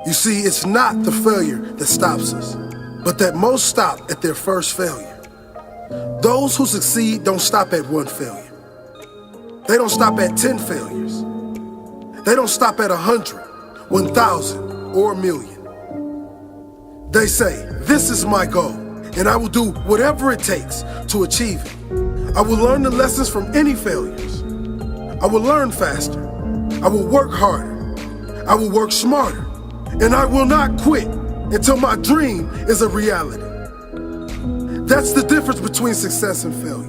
You see, it's not the failure that stops us, but that most stop at their first failure. Those who succeed don't stop at one failure. They don't stop at 10 failures. They don't stop at 100, 1,000, or 1,000,000. They say, this is my goal, and I will do whatever it takes to achieve it. I will learn the lessons from any failures. I will learn faster. I will work harder. I will work smarter. And I will not quit until my dream is a reality. That's the difference between success and failure.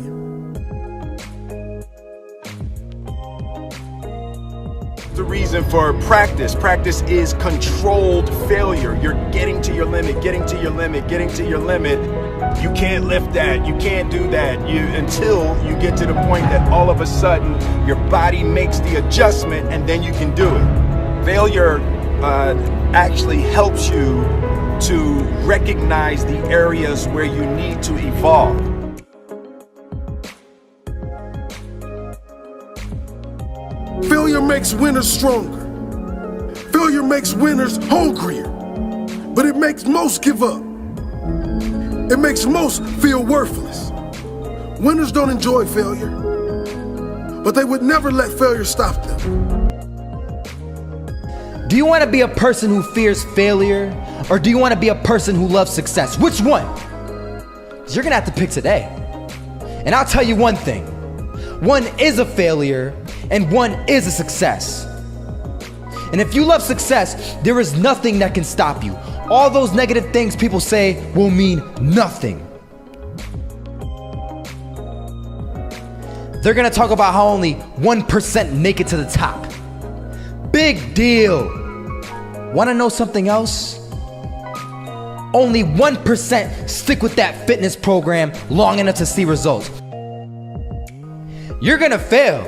The reason for practice. Practice is controlled failure. You're getting to your limit, getting to your limit, getting to your limit. You can't lift that, you can't do that, until you get to the point that all of a sudden your body makes the adjustment and then you can do it. Failure actually helps you to recognize the areas where you need to evolve. Failure makes winners stronger. Failure makes winners hungrier. But it makes most give up. It makes most feel worthless. Winners don't enjoy failure, but they would never let failure stop them. Do you want to be a person who fears failure, or do you want to be a person who loves success? Which one? 'Cause you're gonna have to pick today. And I'll tell you one thing. One is a failure, and one is a success. And if you love success, there is nothing that can stop you. All those negative things people say will mean nothing. They're gonna talk about how only 1% make it to the top. Big deal. Wanna know something else? Only 1% stick with that fitness program long enough to see results. You're gonna fail.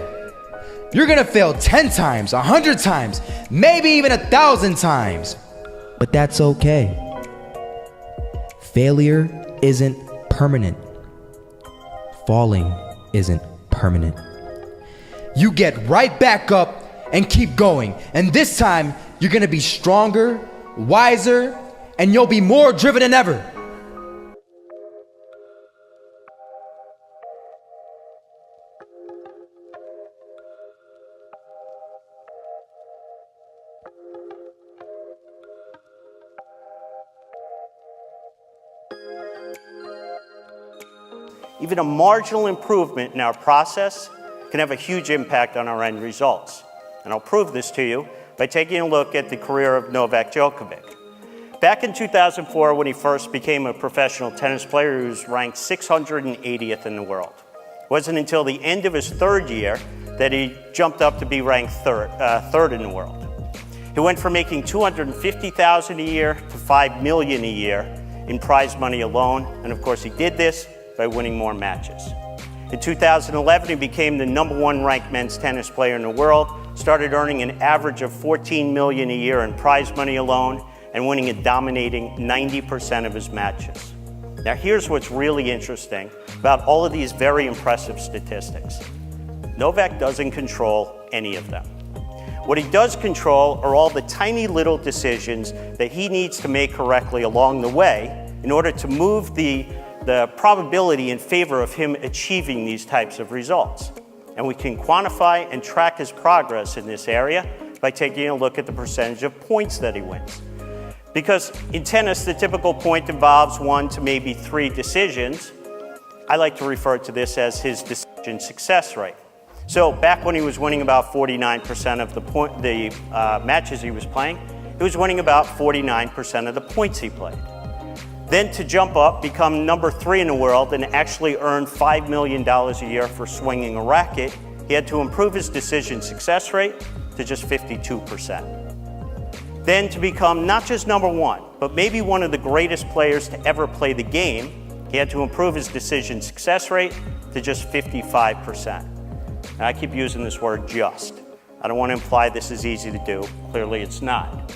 You're gonna fail 10 times, 100 times, maybe even 1,000 times. But that's okay. Failure isn't permanent. Falling isn't permanent. You get right back up and keep going. And this time, you're gonna be stronger, wiser, and you'll be more driven than ever. Even a marginal improvement in our process can have a huge impact on our end results. And I'll prove this to you by taking a look at the career of Novak Djokovic. Back in 2004, when he first became a professional tennis player, he was ranked 680th in the world. It wasn't until the end of his third year that he jumped up to be ranked third in the world. He went from making $250,000 a year to $5 million a year in prize money alone, and of course he did this by winning more matches. In 2011, he became the #1 ranked men's tennis player in the world, started earning an average of $14 million a year in prize money alone, and winning a dominating 90% of his matches. Now here's what's really interesting about all of these very impressive statistics. Novak doesn't control any of them. What he does control are all the tiny little decisions that he needs to make correctly along the way in order to move the probability in favor of him achieving these types of results. And we can quantify and track his progress in this area by taking a look at the percentage of points that he wins. Because in tennis, the typical point involves 1 to maybe 3 decisions. I like to refer to this as his decision success rate. So back when he was winning about 49% of the matches he was playing, he was winning about 49% of the points he played. Then to jump up, become #3 in the world, and actually earn $5 million a year for swinging a racket, he had to improve his decision success rate to just 52%. Then to become not just #1, but maybe one of the greatest players to ever play the game, he had to improve his decision success rate to just 55%. And I keep using this word just. I don't want to imply this is easy to do. Clearly it's not.